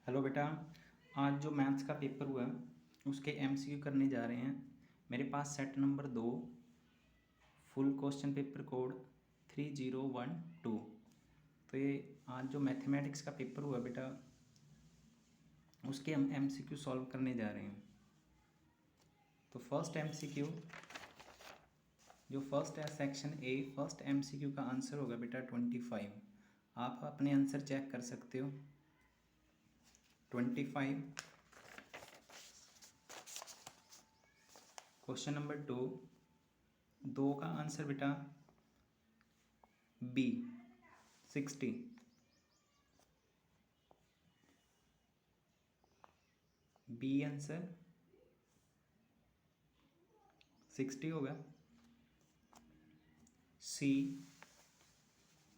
Hello बेटा। आज जो मैथ्स का पेपर हुआ है उसके एमसीक्यू करने जा रहे हैं। मेरे पास set number 2 full question paper code 3012। तो ये आज जो मैथमेटिक्स का पेपर हुआ बेटा उसके हम एमसीक्यू सॉल्व करने जा रहे हैं। तो फर्स्ट एमसीक्यू जो फर्स्ट है सेक्शन ए, फर्स्ट एमसीक्यू का आंसर होगा बेटा 25। आप अपने आंसर चेक कर सकते हो। 25। क्वेश्चन नंबर 2 का आंसर बेटा बी 60। बी आंसर 60 होगा। सी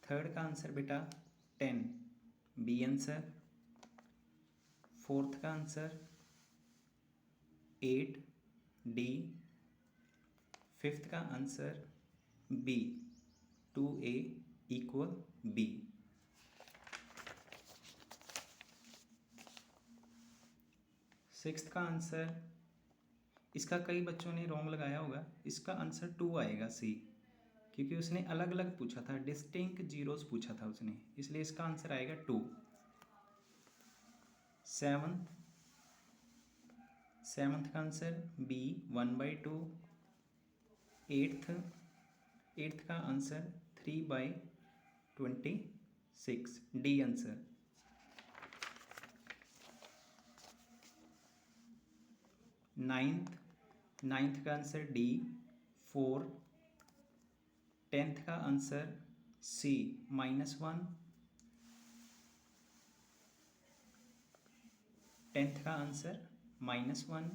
थर्ड का आंसर बेटा 10। B answer. फोर्थ का आंसर 8। डी। फिफ्थ का answer B 2a equal B. Sixth का आंसर इसका कई बच्चों ने रॉन्ग लगाया होगा। इसका आंसर 2 आएगा सी, क्योंकि उसने अलग अलग पूछा था, डिस्टिंक्ट जीरोस पूछा था उसने, इसलिए इसका आंसर आएगा 2। सेवन्थ का आंसर बी 1/2। एट्थ का आंसर 3/26। D answer. नाइन्थ का आंसर डी 4। 10th का आंसर सी -1। 10th का answer -1।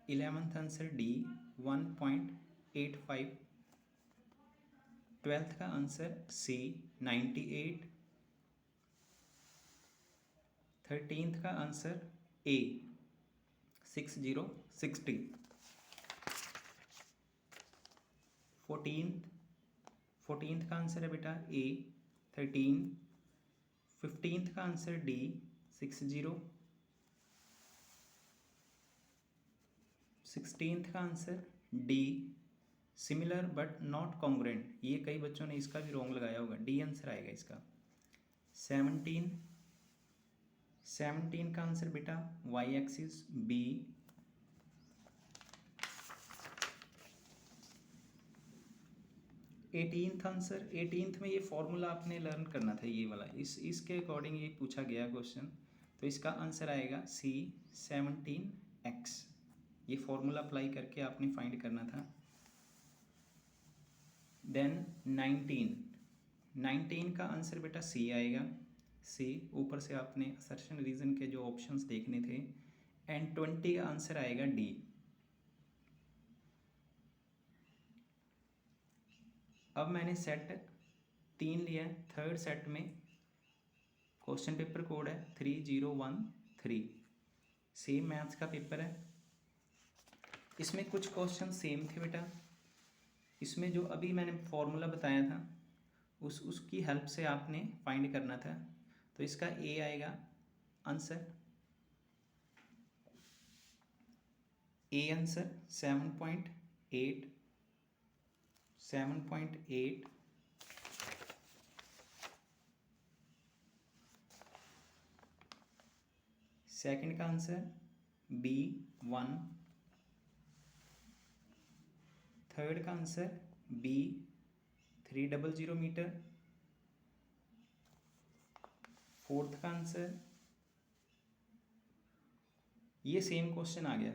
11th answer D 1.85। 12th का आंसर सी 98। 13th का आंसर ए 6060। 14th का आंसर है बेटा ए 13। 15th का आंसर डी 60। 16th का answer D similar but not congruent. ये कई बच्चों ने इसका भी रॉन्ग लगाया होगा। डी आंसर आएगा इसका। 17 का आंसर बेटा Y axis B. 18th answer 18th में ये फॉर्मूला आपने लर्न करना था, ये वाला इसके अकॉर्डिंग ये पूछा गया क्वेश्चन। तो इसका आंसर आएगा सी 17x। ये फॉर्मूला अप्लाई करके आपने फाइंड करना था। देन 19 का आंसर बेटा सी आएगा। सी ऊपर से आपने असर्शन रीजन के जो ऑप्शंस देखने थे। एंड 20 का आंसर आएगा डी। अब मैंने सेट 3 लिया है। थर्ड सेट में क्वेश्चन पेपर कोड है 3013। सेम मैथ्स का पेपर है। इसमें कुछ क्वेश्चन सेम थे बेटा। इसमें जो अभी मैंने फॉर्मूला बताया था उसकी हेल्प से आपने फाइंड करना था। तो इसका ए आएगा आंसर। A answer 7.8। 7.8। सेकंड का आंसर बी 1। थर्ड का आंसर बी 300 मीटर। फोर्थ का आंसर ये सेम क्वेश्चन आ गया,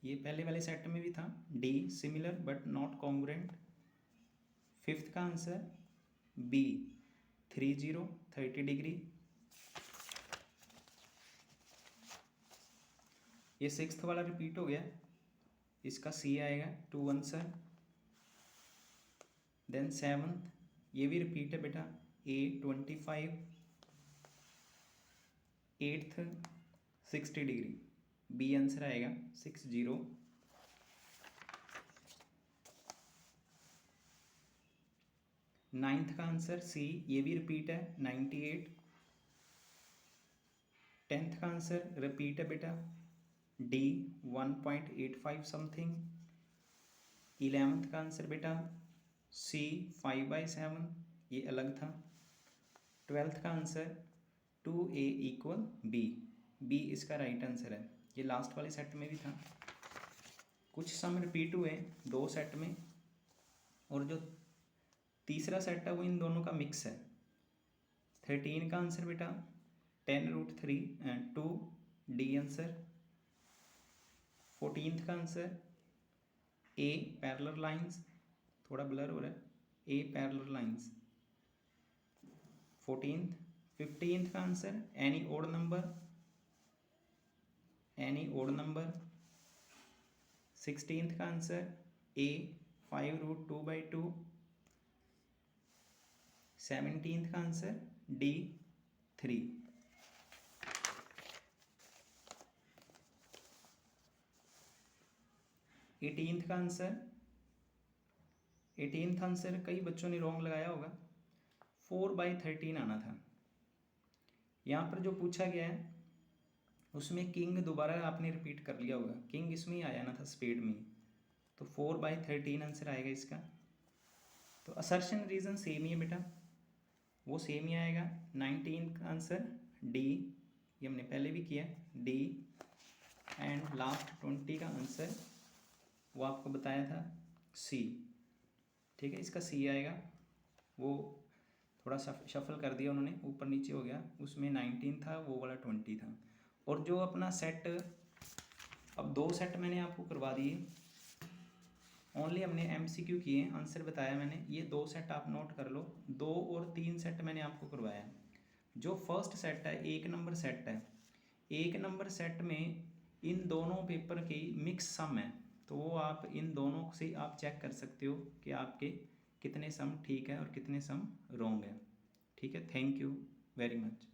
ये पहले वाले सेट में भी था। D similar but not congruent. Fifth का आंसर बी 30 डिग्री। ये सिक्स्थ वाला रिपीट हो गया, इसका सी आएगा 2 आंसर। देन सेवन्थ ये भी रिपीट है बेटा ए 25। Eighth 60 degree. बी आंसर आएगा 60। 9th का आंसर सी, ये भी रिपीट है 98। 10th का आंसर रिपीट है बेटा डी 1.85 समथिंग। 11th का आंसर बेटा सी 5/7, ये अलग था। 12th का answer 2A equal B, B इसका राइट आंसर है। ये लास्ट वाले सेट में भी था। कुछ सम रिपीट हुए 2 सेट में, और जो तीसरा सेट है वो इन दोनों का मिक्स है। 13 का आंसर बेटा 10√3 2, डी आंसर। 14th का आंसर ए पैरेलल लाइंस, थोड़ा ब्लर हो रहा है, A parallel lines 14th। 15th का answer any odd number, any odd number. 16th का आंसर ए 5√2/2। 17th का आंसर डी 3। 18th का आंसर, 18th आंसर कई बच्चों ने रॉन्ग लगाया होगा, 4/13 आना था। यहाँ पर जो पूछा गया है उसमें किंग दोबारा आपने रिपीट कर लिया होगा, किंग इसमें ही आया ना था स्पेड में, तो 4/13 आंसर आएगा इसका। तो असर्शन रीज़न सेम ही है बेटा, वो सेम ही आएगा। 19 का आंसर डी, ये हमने पहले भी किया डी। एंड लास्ट 20 का आंसर वो आपको बताया था सी, ठीक है, इसका सी आएगा। वो थोड़ा शफल कर दिया उन्होंने, ऊपर नीचे हो गया, उसमें 19 था, वो वाला 20 था। और जो अपना सेट, अब 2 सेट मैंने आपको करवा दिए, ओनली हमने MCQ किए, आंसर बताया मैंने। ये 2 सेट आप नोट कर लो, 2 और 3 सेट मैंने आपको करवाया। जो फर्स्ट सेट है 1 नंबर सेट है, 1 नंबर सेट में इन दोनों पेपर की मिक्स सम है, तो वो आप इन दोनों से आप चेक कर सकते हो कि आपके कितने सम ठीक है और कितने सम रॉन्ग है। ठीक है, थैंक यू वेरी मच।